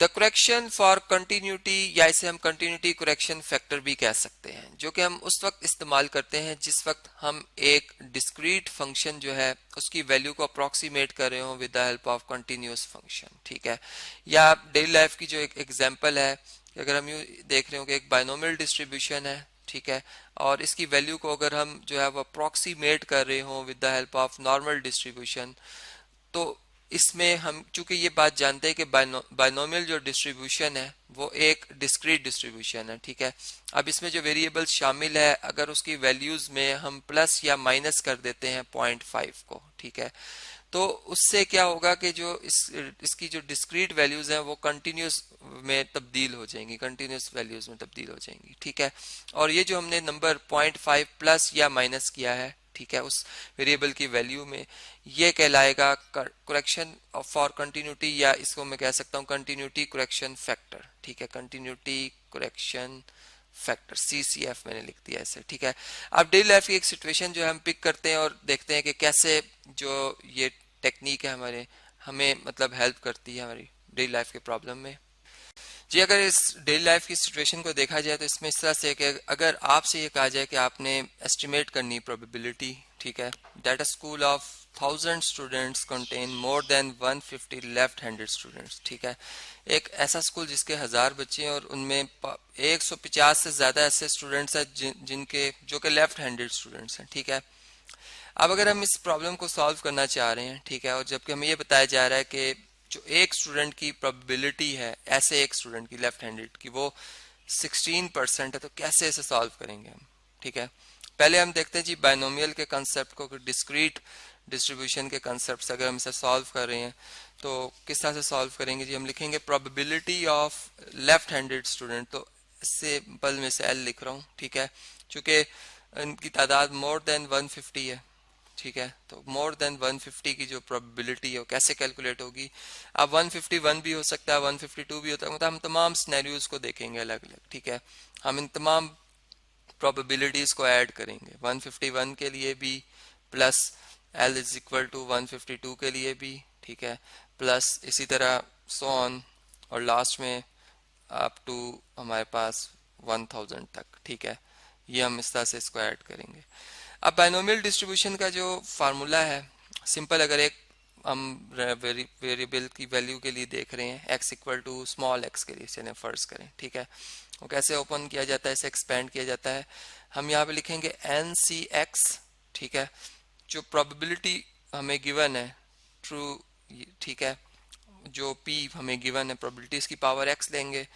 The correction for continuity, या इसे हम कंटिन्यूटी करेक्शन फैक्टर भी कह सकते हैं, जो कि हम उस वक्त इस्तेमाल करते हैं जिस वक्त हम एक डिस्क्रीट फंक्शन जो है उसकी वैल्यू को अप्रोक्सीमेट कर रहे हो with the help of continuous function. ठीक है, या डेली लाइफ की जो एक एग्जांपल है, अगर हम यूँ देख रहे हो कि एक बाइनोमियल डिस्ट्रीब्यूशन है, ठीक है, और इसकी वैल्यू को अगर हम जो है वो अप्रोक्सीमेट कर रहे हो with the help of normal distribution, तो इसमें हम चूंकि ये बात जानते हैं कि बाइनोमियल जो डिस्ट्रीब्यूशन है वो एक डिस्क्रीट डिस्ट्रीब्यूशन है। ठीक है, अब इसमें जो वेरिएबल्स शामिल है अगर उसकी वैल्यूज में हम प्लस या माइनस कर देते हैं 0.5 को, ठीक है, तो उससे क्या होगा कि जो इसकी जो डिस्क्रीट वैल्यूज हैं वो कंटिन्यूस में तब्दील हो जाएंगी, कंटिन्यूस वैल्यूज में तब्दील हो जाएंगी। ठीक है, और ये जो हमने नंबर 0.5 प्लस या माइनस किया है, ठीक है, उस वेरिएबल की वैल्यू में, ये कहलाएगा करेक्शन फॉर कंटिन्यूटी, या इसको मैं कह सकता हूँ कंटिन्यूटी करेक्शन फैक्टर। ठीक है, कंटिन्यूटी करेक्शन फैक्टर, CCF मैंने लिख दिया ऐसे। ठीक है, अब डेली लाइफ की एक सिचुएशन जो है हम पिक करते हैं और देखते हैं कि कैसे जो ये टेक्निक है हमारे हमें मतलब हेल्प करती है हमारी डेली लाइफ के प्रॉब्लम में। जी, अगर इस डेली लाइफ की सिचुएशन को देखा जाए तो इसमें इस तरह से कि अगर आपसे ये कहा जाए कि आपने एस्टिमेट करनी प्रोबेबिलिटी, ठीक है, that a school of 1000 students contain more than 150 left handed students. ठीक है, एक ऐसा स्कूल जिसके 1000 बच्चे हैं और उनमें 150 से ज्यादा ऐसे स्टूडेंट्स हैं जिनके जो कि लेफ्ट हैंडेड स्टूडेंट्स हैं। ठीक है, अब अगर हम इस प्रॉब्लम को सॉल्व करना चाह रहे हैं, ठीक है, और जबकि हमें ये बताया जा रहा है कि जो एक स्टूडेंट की प्रोबेबिलिटी है, ऐसे एक स्टूडेंट की लेफ्ट हैंडेड की, वो 16% है, तो कैसे इसे सॉल्व करेंगे हम। ठीक है, पहले हम देखते हैं जी बाइनोमियल के कंसेप्ट को, डिस्क्रीट डिस्ट्रीब्यूशन के कंसेप्ट से अगर हम इसे सॉल्व कर रहे हैं तो किस तरह से सॉल्व करेंगे जी। हम लिखेंगे probability of left handed student, तो सिंपल में से L लिख रहा हूँ। ठीक है, चूंकि इनकी तादाद मोर देन 150 है, ठीक है, तो मोर देन 150 की जो प्रोबेबिलिटी है वो कैसे कैलकुलेट होगी। अब 151 भी हो सकता है, 152 भी होता है, मतलब हम तमाम सिनेरियोज को देखेंगे अलग अलग। ठीक है, हम इन तमाम प्रोबेबिलिटीज को ऐड करेंगे, 151 के लिए भी plus L is equal to 152 के लिए भी, ठीक है, प्लस इसी तरह सो ऑन, और लास्ट में अप टू हमारे पास 1000 तक। ठीक है, ये हम इस तरह से इसको ऐड करेंगे। अब बाइनोमियल डिस्ट्रीब्यूशन का जो फार्मूला है सिंपल, अगर एक हम वेरिएबल की वैल्यू के लिए देख रहे हैं x equal to small x के लिए, चलिए फर्ज करें। ठीक है, वो कैसे ओपन किया जाता है, इसे एक्सपेंड किया जाता है। हम यहाँ पे लिखेंगे NCX, ठीक है, जो प्रोबेबिलिटी हमें गिवन है ट्रू, ठीक है, जो P हमें गिवन है प्रोबेबिलिटी, इसकी पावर x लेंगे,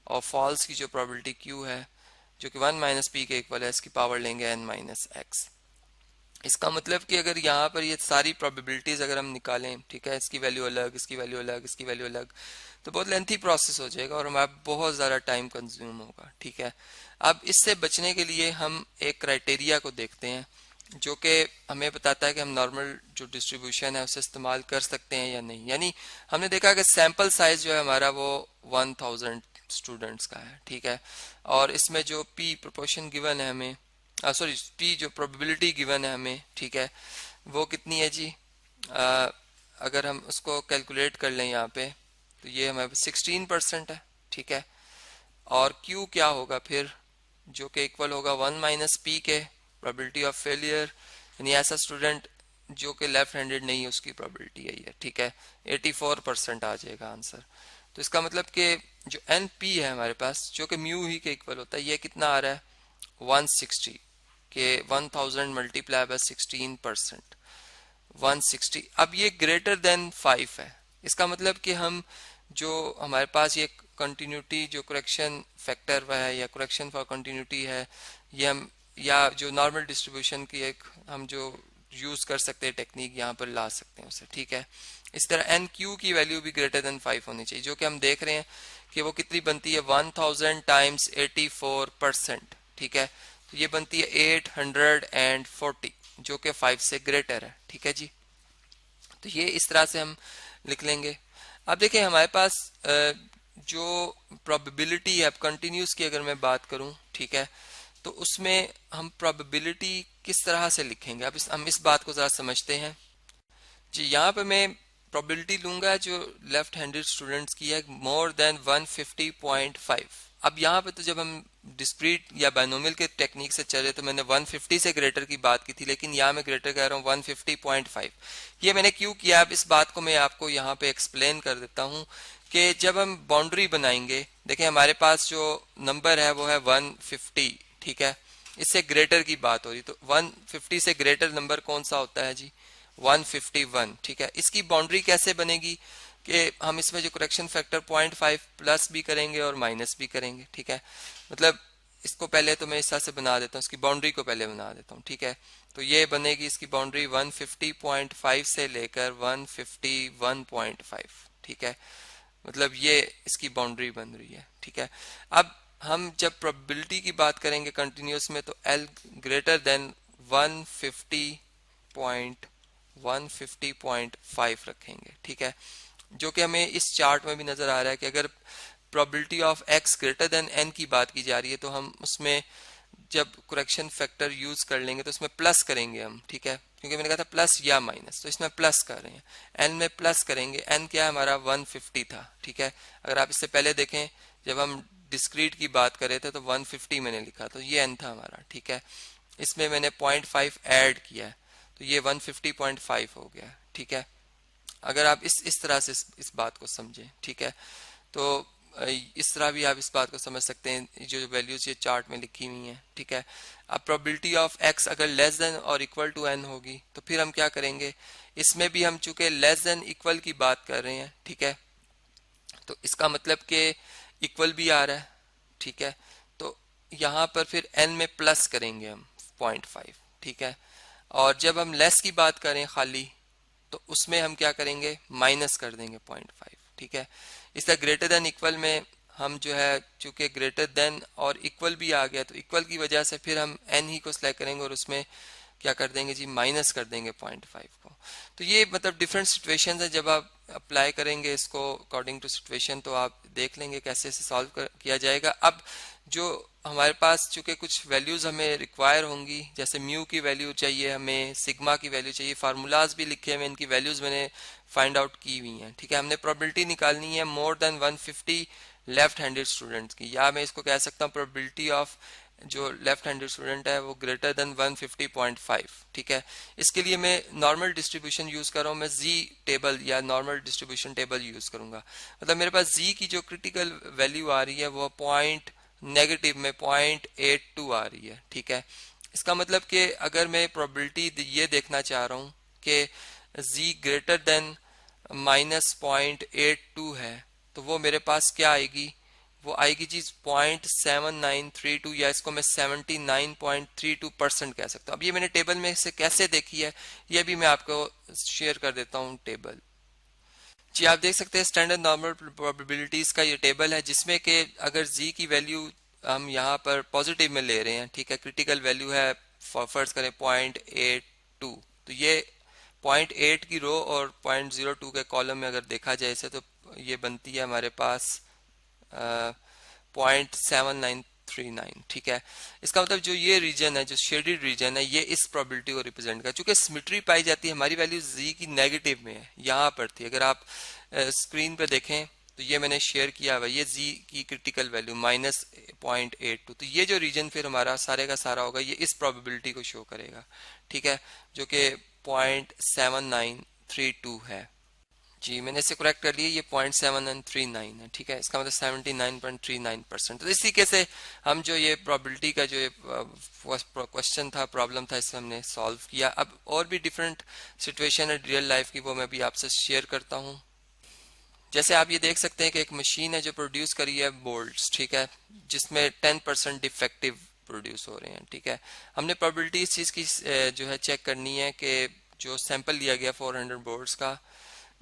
और फॉल्स की जो प्रोबेबिलिटी Q है जो कि 1 माइनस P के इक्वल है, इसकी पावर लेंगे n माइनस x। इसका मतलब कि अगर यहाँ पर ये सारी प्रोबेबिलिटीज अगर हम निकालें, ठीक है, इसकी वैल्यू अलग, इसकी वैल्यू अलग, इसकी वैल्यू अलग, तो बहुत लेंथी प्रोसेस हो जाएगा और हमारा बहुत ज़्यादा टाइम कंज्यूम होगा। ठीक है, अब इससे बचने के लिए हम एक क्राइटेरिया को देखते हैं जो कि हमें बताता है कि हम नॉर्मल जो डिस्ट्रीब्यूशन है उसे इस्तेमाल कर सकते हैं या नहीं। यानी हमने देखा कि सैंपल साइज जो है हमारा वो 1000 स्टूडेंट्स का है। ठीक है, और इसमें जो P प्रोपोर्शन गिवन है हमें, सॉरी P जो प्रोबेबिलिटी गिवन है हमें, ठीक है, वो कितनी है जी। अगर हम उसको कैलकुलेट कर लें यहाँ पे तो ये हमारे 16% है। ठीक है, और Q क्या होगा फिर, जो कि इक्वल होगा 1 माइनस P के प्रोबेबिलिटी ऑफ फेलियर, यानी ऐसा स्टूडेंट जो कि लेफ्ट हैंडेड नहीं है उसकी प्रोबेबिलिटी है ये। ठीक है, 84% आ जाएगा आंसर। तो इसका मतलब कि जो NP है हमारे पास जो कि म्यू ही के इक्वल होता है, ये कितना आ रहा है 160 के 1000 मल्टीप्लाई बाय 16%, 160। अब ये ग्रेटर देन 5 है, इसका मतलब कि हम जो हमारे पास ये कंटिन्यूटी जो करेक्शन फैक्टर वह है या करेक्शन फॉर कंटिन्यूटी है, ये हम या जो नॉर्मल डिस्ट्रीब्यूशन की एक हम जो यूज कर सकते हैं टेक्निक यहाँ पर ला सकते हैं उसे। ठीक है, इस तरह NQ की वैल्यू भी ग्रेटर देन 5 होनी चाहिए, जो कि हम देख रहे हैं कि वो कितनी बनती है 1000 टाइम्स 84%। ठीक है, तो ये बनती है 840 जो कि 5 से ग्रेटर है। ठीक है जी, तो ये इस तरह से हम लिख लेंगे। अब देखिए हमारे पास जो प्रोबेबिलिटी है, अब कंटिन्यूस की अगर मैं बात करूं, ठीक है, तो उसमें हम प्रोबेबिलिटी किस तरह से लिखेंगे। अब हम इस बात को जरा समझते हैं जी। यहाँ पे मैं प्रोबेबिलिटी लूंगा जो लेफ्ट हैंडेड स्टूडेंट्स की है मोर देन 150.5। अब यहाँ पे तो जब हम डिस्क्रीट या बाइनोमियल के टेक्निक से चले तो मैंने 150 से ग्रेटर की बात की थी, लेकिन यहाँ मैं ग्रेटर कह रहा हूँ 150.5। ये मैंने क्यों किया, अब इस बात को मैं आपको यहाँ पे एक्सप्लेन कर देता हूँ कि जब हम बाउंड्री बनाएंगे, देखें हमारे पास जो नंबर है वो है 150, ठीक है, इससे ग्रेटर की बात हो रही, तो 150 से ग्रेटर नंबर कौन सा होता है जी, 151, ठीक है। इसकी बाउंड्री कैसे बनेगी कि हम इसमें जो करेक्शन फैक्टर 0.5 प्लस भी करेंगे और माइनस भी करेंगे, ठीक है। मतलब इसको पहले तो मैं इस तरह से बना देता हूँ, इसकी बाउंड्री को पहले बना देता हूँ, ठीक है। तो ये बनेगी इसकी बाउंड्री 150.5 से लेकर 151.5, ठीक है। मतलब ये इसकी बाउंड्री बन रही है, ठीक है। अब हम जब प्रोबेबिलिटी की बात करेंगे कंटिन्यूस में तो L ग्रेटर देन 150.5 रखेंगे, ठीक है, जो कि हमें इस चार्ट में भी नजर आ रहा है कि अगर probability of x greater than n की बात की जा रही है तो हम उसमें जब करेक्शन फैक्टर यूज कर लेंगे तो उसमें प्लस करेंगे हम, ठीक है, क्योंकि मैंने कहा था प्लस या माइनस, तो इसमें प्लस कर रहे हैं, n में प्लस करेंगे। n क्या है हमारा 150 था, ठीक है। अगर आप इससे पहले देखें जब हम डिस्क्रीट की बात कर रहे थे तो 150 मैंने लिखा, तो ये n था हमारा, ठीक है। इसमें मैंने 0.5 ऐड किया है तो ये 150.5 हो गया, ठीक है। अगर आप इस तरह से इस बात को समझें, ठीक है, तो इस तरह भी आप इस बात को समझ सकते हैं जो वैल्यूज ये चार्ट में लिखी हुई हैं, ठीक है। अब प्रोबेबिलिटी ऑफ x अगर लेस देन और इक्वल टू n होगी तो फिर हम क्या करेंगे, इसमें भी हम चूंकि लेस देन इक्वल की बात कर रहे हैं, ठीक है, तो इसका मतलब कि इक्वल भी आ रहा है, ठीक है। तो यहाँ पर फिर n में प्लस करेंगे हम 0.5, ठीक है। और जब हम लेस की बात करें खाली तो उसमें हम क्या करेंगे, माइनस कर देंगे 0.5, ठीक है। इस तरह ग्रेटर देन इक्वल में हम जो है चूंकि ग्रेटर देन और इक्वल भी आ गया तो इक्वल की वजह से फिर हम n ही को सिलेक्ट करेंगे और उसमें क्या कर देंगे जी, माइनस कर देंगे 0.5 को। तो ये मतलब डिफरेंट सिचुएशंस है, जब आप अप्लाई करेंगे इसको अकॉर्डिंग टू सिचुएशन तो आप देख लेंगे कैसे इसे सॉल्व किया जाएगा। अब जो हमारे पास चूंकि कुछ वैल्यूज हमें रिक्वायर होंगी, जैसे म्यू की वैल्यू चाहिए हमें, सिग्मा की वैल्यू चाहिए, फार्मूलाज भी लिखे हुए, इनकी वैल्यूज मैंने फाइंड आउट की हुई हैं, ठीक है। हमने प्रोबेबिलिटी निकालनी है more than 150 left handed students की, या मैं इसको कह सकता हूँ प्रोबेबिलिटी ऑफ जो लेफ्ट हैंडेड स्टूडेंट है वो ग्रेटर देन 150.5, ठीक है। इसके लिए मैं नॉर्मल डिस्ट्रीब्यूशन यूज कर रहा हूँ, मैं जी टेबल या नॉर्मल डिस्ट्रीब्यूशन टेबल यूज करूंगा। मतलब मेरे पास जी की जो क्रिटिकल वैल्यू आ रही है वो पॉइंट नेगेटिव में 0.82 आ रही है, ठीक है। इसका मतलब कि अगर मैं प्रोबेबिलिटी ये देखना चाह रहा हूँ कि जी ग्रेटर देन -0.82 है तो वो मेरे पास क्या आएगी, वो आएगी जी 0.7932, या इसको मैं 79.32% कह सकता हूँ। अब ये मैंने टेबल में से कैसे देखी है ये भी मैं आपको शेयर कर देता हूँ टेबल। जी आप देख सकते हैं स्टैंडर्ड नॉर्मल प्रोबेबिलिटीज का ये टेबल है, जिसमें कि अगर जी की वैल्यू हम यहाँ पर पॉजिटिव में ले रहे हैं, ठीक है, क्रिटिकल वैल्यू है फर्ज करें 0.82, तो ये 0.8 की रो और 0.02 के कॉलम में अगर देखा जाए इसे तो ये बनती है हमारे पास 0.7939, ठीक है। इसका मतलब जो ये रीजन है, जो शेडेड रीजन है, ये इस प्रोबेबिलिटी को रिप्रेजेंट कर, चूंकि सिमेट्री पाई जाती है, हमारी वैल्यू जी की नेगेटिव में है, यहाँ पर थी। अगर आप स्क्रीन पे देखें तो ये मैंने शेयर किया हुआ, ये जी की क्रिटिकल वैल्यू -0.82, तो ये जो रीजन फिर हमारा सारे का सारा होगा ये इस प्रोबेबिलिटी को शो करेगा, ठीक है, जो कि 0.7932 है। जी मैंने इसे करेक्ट कर लिया, ये 0.7939 है, ठीक है। इसका मतलब 79.39%। तो इस तरीके से हम जो ये प्रोबेबिलिटी का जो क्वेश्चन था, प्रॉब्लम था, इसे हमने सॉल्व किया। अब और भी डिफरेंट सिचुएशन है रियल लाइफ की, वो मैं भी आपसे शेयर करता हूँ। जैसे आप ये देख सकते हैं कि एक मशीन है जो प्रोड्यूस करी है बोल्ट्स, ठीक है, जिसमें 10% डिफेक्टिव प्रोड्यूस हो रहे हैं, ठीक है। हमने प्रोबेबिलिटी इस चीज़ की जो है चेक करनी है कि जो सैंपल लिया गया 400 बोल्ट्स का,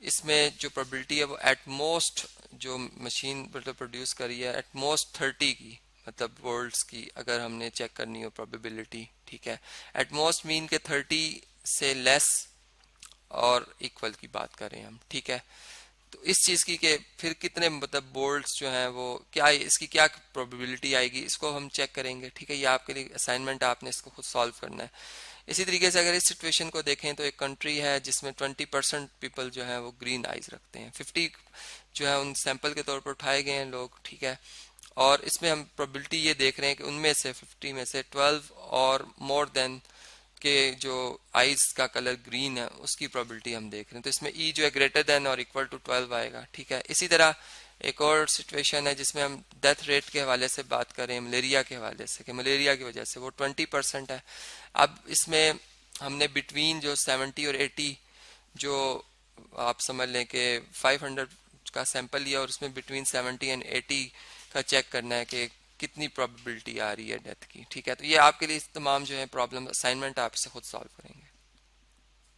इसमें जो प्रोबेबिलिटी है वो एट मोस्ट जो मशीन मतलब प्रोड्यूस करी है एट मोस्ट 30 की, मतलब वोल्ट्स की अगर हमने चेक करनी हो प्रोबेबिलिटी, ठीक है। एट मोस्ट मीन के 30 से लेस और इक्वल की बात करें हम, ठीक है। तो इस चीज़ की कि फिर कितने मतलब बोल्ट्स जो हैं वो क्या, इसकी क्या प्रोबेबिलिटी आएगी, इसको हम चेक करेंगे, ठीक है। ये आपके लिए असाइनमेंट, आपने इसको खुद सॉल्व करना है। इसी तरीके से अगर इस सिचुएशन को देखें तो एक कंट्री है जिसमें 20% पीपल जो है वो ग्रीन आइज रखते हैं, 50 जो है उन सैंपल के तौर पर उठाए गए हैं लोग, ठीक है। और इसमें हम प्रोबेबिलिटी ये देख रहे हैं कि उनमें से 50 में से 12 और मोर देन के जो आइज का कलर ग्रीन है उसकी प्रोबेबिलिटी हम देख रहे हैं। तो इसमें ई जो है ग्रेटर देन और इक्वल टू 12 आएगा, ठीक है। इसी तरह एक और सिचुएशन है जिसमें हम डेथ रेट के हवाले से बात करें, मलेरिया के हवाले से, कि मलेरिया की वजह से वो 20% है। अब इसमें हमने बिटवीन जो 70 और 80 जो आप समझ लें कि 500 का सैंपल लिया और उसमें बिटवीन 70 एंड 80 का चेक करना है कि कितनी प्रोबेबिलिटी आ रही है डेथ की, ठीक है। तो ये आपके लिए तमाम जो है प्रॉब्लम असाइनमेंट आप इसे खुद सॉल्व करेंगे।